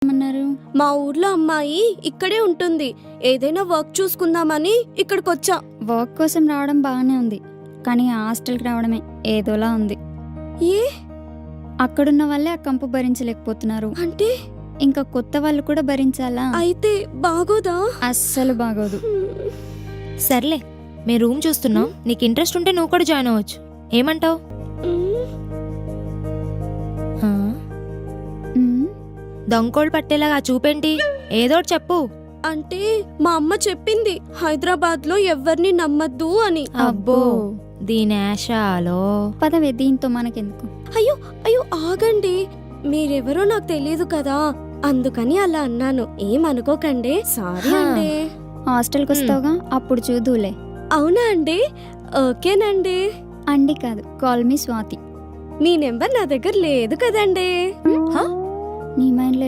అన్నారు మా ఊర్లో అమ్మాయి ఇక్కడే ఉంటుంది, ఏదైనా వర్క్ చూసుకుందామని ఇక్కడికొచ్చా. వర్క్ కోసం రావడం బాగానే ఉంది, కానీ హాస్టల్కి రావడమే ఏదోలా ఉంది. ఏ అక్కడున్న వాళ్ళే ఆ కంపు భరించలేకపోతున్నారు, అంటే ఇంకా కొత్త వాళ్ళు కూడా భరించాలా? అయితే బాగోదా? అస్సలు బాగోదు. సర్లే, మేము రూమ్ చూస్తున్నాం, నీకు ఇంట్రెస్ట్ ఉంటే నువ్వు కూడా జాయిన్ అవ్వచ్చు. ఏమంటావు? దొంగోళ్ళు పట్టేలాగా చూపేంటి, ఏదోటి చెప్పు. అంటే మా అమ్మ చెప్పింది హైదరాబాద్ లో ఎవరిని నమ్మద్దు అని. అబ్బో, దీని ఆశలో. పదవే, దీంతో మనకెందుకు. అయ్యో అయ్యో ఆగండి, మీరెవరో నాకు తెలియదు కదా, అందుకని అలా అన్నాను, ఏమనుకోకండి. సారీ అండి. హాస్టల్కి వస్తావుగా, అప్పుడు చూదులే. అవునా అండి? ఓకేనండి. అండి కాదు, కాల్ మీ స్వాతి. మీ నెంబర్ నా దగ్గర లేదు కదండి. నీ మైండ్లో